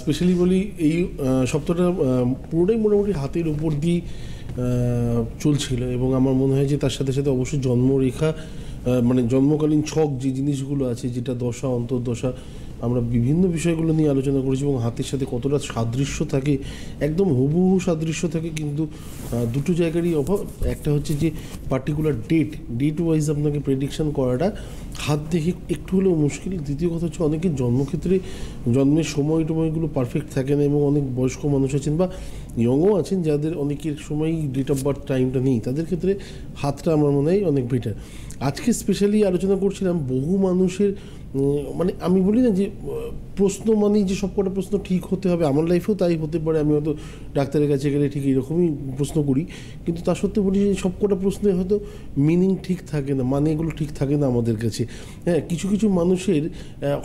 Specially বলি এই সপ্তাহটা পুরোটাই মোটামুটি হাতের উপর দিয়ে চলছিল, এবং আমার মনে হয় যে তার সাথে সাথে অবশ্যই জন্মরেখা মানে জন্মকালীন ছক যে জিনিসগুলো আছে, যেটা দশা অন্তর্দশা, আমরা বিভিন্ন বিষয়গুলো নিয়ে আলোচনা করেছি এবং হাতের সাথে কতটা সাদৃশ্য থাকে, একদম হুবহু সাদৃশ্য থাকে, কিন্তু দুটো জায়গারই অভাব। একটা হচ্ছে যে পার্টিকুলার ডেট ওয়াইজ আপনাকে প্রেডিকশান করাটা হাত দেখে একটু হলেও মুশকিল। দ্বিতীয় কথা হচ্ছে অনেকের জন্মক্ষেত্রে জন্মের সময়গুলো পারফেক্ট থাকে না, এবং অনেক বয়স্ক মানুষ আছেন বা ইয়ংও আছেন যাদের অনেকের সময়ই ডেট অফ বার্থ টাইমটা নেই, তাদের ক্ষেত্রে হাতটা আমার মনে হয় অনেক বেটার। আজকে স্পেশালি আলোচনা করছিলাম বহু মানুষের, মানে আমি বলি না যে প্রশ্ন মানেই যে সব কটা প্রশ্ন ঠিক হতে হবে, আমার লাইফেও তাই হতে পারে, আমি হয়তো ডাক্তারের কাছে গেলে ঠিক এরকমই প্রশ্ন করি, কিন্তু তার সত্ত্বেও বলি যে সব কটা প্রশ্নে হয়তো মিনিং ঠিক থাকে না, মানে এগুলো ঠিক থাকে না আমাদের কাছে। হ্যাঁ, কিছু কিছু মানুষের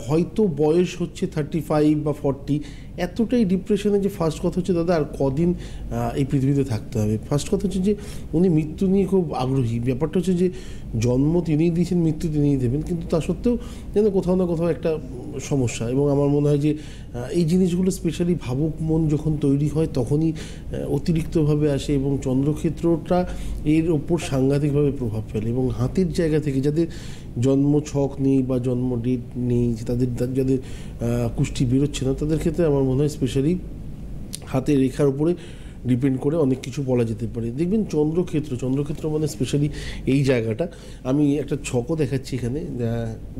হয়তো বয়স হচ্ছে 35 বা 40, এতটাই ডিপ্রেশনে যে ফার্স্ট কথা হচ্ছে দাদা আর কদিন এই পৃথিবীতে থাকতে হবে। ফার্স্ট কথা হচ্ছে যে উনি মৃত্যু নিয়ে খুব আগ্রহী। ব্যাপারটা হচ্ছে যে জন্ম তিনিই দিয়েছেন, মৃত্যু তিনিই দেবেন, কিন্তু তা সত্ত্বেও যেন কোথাও না কোথাও একটা সমস্যা। এবং আমার মনে হয় যে এই জিনিসগুলো স্পেশালি ভাবুক মন যখন তৈরি হয় তখনই অতিরিক্তভাবে আসে, এবং চন্দ্রক্ষেত্রটা এর ওপর সাংঘাতিকভাবে প্রভাব ফেলে। এবং হাতের জায়গা থেকে যাদের জন্ম ছক নেই বা জন্ম ডেট নেই, যাদের কুষ্টি বেরোচ্ছে না, তাদের ক্ষেত্রে আমার মনে হয় স্পেশালি হাতের রেখার উপরে ডিপেন্ড করে অনেক কিছু বলা যেতে পারে। দেখবেন চন্দ্রক্ষেত্র মানে স্পেশালি এই জায়গাটা, আমি একটা ছকও দেখাচ্ছি এখানে,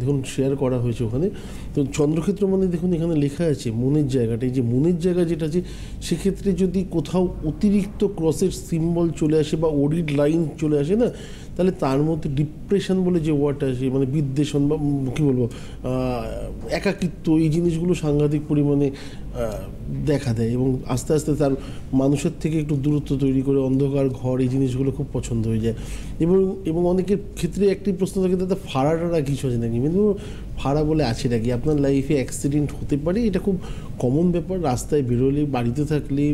দেখুন শেয়ার করা হয়েছে ওখানে। তো চন্দ্রক্ষেত্র মানে দেখুন এখানে লেখা আছে মনের জায়গাটা, এই যে মনের জায়গা যেটা আছে, সেক্ষেত্রে যদি কোথাও অতিরিক্ত ক্রসের সিম্বল চলে আসে বা ওরিড লাইন চলে আসে না, তাহলে তার মধ্যে ডিপ্রেশন বলে যে ওয়ার্ডটা আসে, মানে বিদ্বেষণ বা কী বলবো, একাকিত্ব, এই জিনিসগুলো সাংঘাতিক পরিমাণে দেখা দেয়, এবং আস্তে আস্তে তার মানুষের থেকে একটু দূরত্ব তৈরি করে অন্ধকার ঘর, এই জিনিসগুলো খুব পছন্দ হয়ে যায়। এবং অনেকের ক্ষেত্রে একটি প্রশ্ন থাকে, দাদা ফাড়াটা কিছু আছে নাকি, কিন্তু ফাড়া বলে আছে নাকি? আপনার লাইফে অ্যাক্সিডেন্ট হতে পারে, এটা খুব কমন ব্যাপার। রাস্তায় বেরোলে, বাড়িতে থাকলে,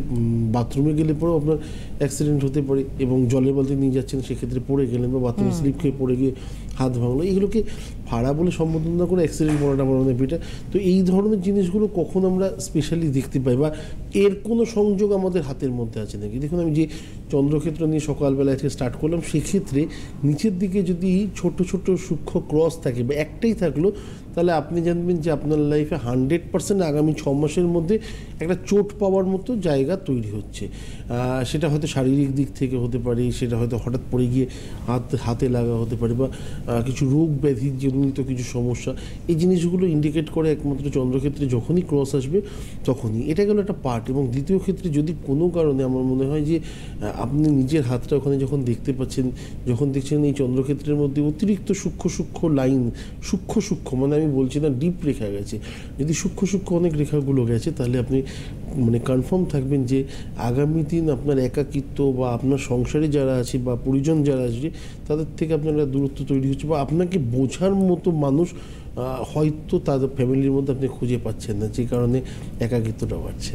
বাথরুমে গেলে পরেও আপনার অ্যাক্সিডেন্ট হতে পারে, এবং জলের বালতি নিয়ে যাচ্ছেন সেক্ষেত্রে পড়ে গেলেন, বা বাথরুমে স্লিপ খেয়ে পড়ে গিয়ে হাত ভাঙলো, এগুলোকে ফাড়া বলে সম্বোধন না করে অ্যাক্সিডেন্ট বলাটা আমার মনে বেটার। তো এই ধরনের জিনিসগুলো কখন আমরা স্পেশালি দেখতে পাই, বা এর কোনো সংযোগ আমাদের হাতের মধ্যে আছে নাকি? দেখুন, আমি যে চন্দ্রক্ষেত্র নিয়ে সকালবেলা আজকে স্টার্ট করলাম, সেক্ষেত্রে নিচের দিকে যদি ছোট ছোট সূক্ষ্ম ক্রস থাকে বা একটাই থাকলো, তাহলে আপনি জানবেন যে আপনার লাইফে 100% আগামী 6 মাসের মধ্যে একটা চোট পাওয়ার মতো জায়গা তৈরি হচ্ছে। সেটা হয়তো শারীরিক দিক থেকে হতে পারে, সেটা হয়তো হঠাৎ পড়ে গিয়ে হাতে লাগা হতে পারে, বা কিছু রোগ ব্যাধির জনিত কিছু সমস্যা। এই জিনিসগুলো ইন্ডিকেট করে একমাত্র চন্দ্রক্ষেত্রে যখনই ক্রস আসবে তখনই। এটা গেলো একটা পার্ট। এবং দ্বিতীয় ক্ষেত্রে যদি কোনো কারণে আমার মনে হয় যে আপনি নিজের হাতটা ওখানে যখন দেখতে পাচ্ছেন, যখন দেখছেন এই চন্দ্রক্ষেত্রের মধ্যে অতিরিক্ত সূক্ষ্ম লাইন, সূক্ষ্ম মানে আমি বলছি না ডিপ রেখা গেছে, যদি সূক্ষ্ম অনেক রেখাগুলো গেছে, তাহলে আপনি মানে কনফার্ম থাকবেন যে আগামী দিন আপনার একাকিত্ব, বা আপনার সংসারে যারা আছে বা পরিজন যারা আছে তাদের থেকে আপনারা দূরত্ব তৈরি হচ্ছে, বা আপনাকে বোঝার মতো মানুষ হয়তো তাদের ফ্যামিলির মধ্যে আপনি খুঁজে পাচ্ছেন না, যে কারণে একাকিত্বটা বাড়ছে।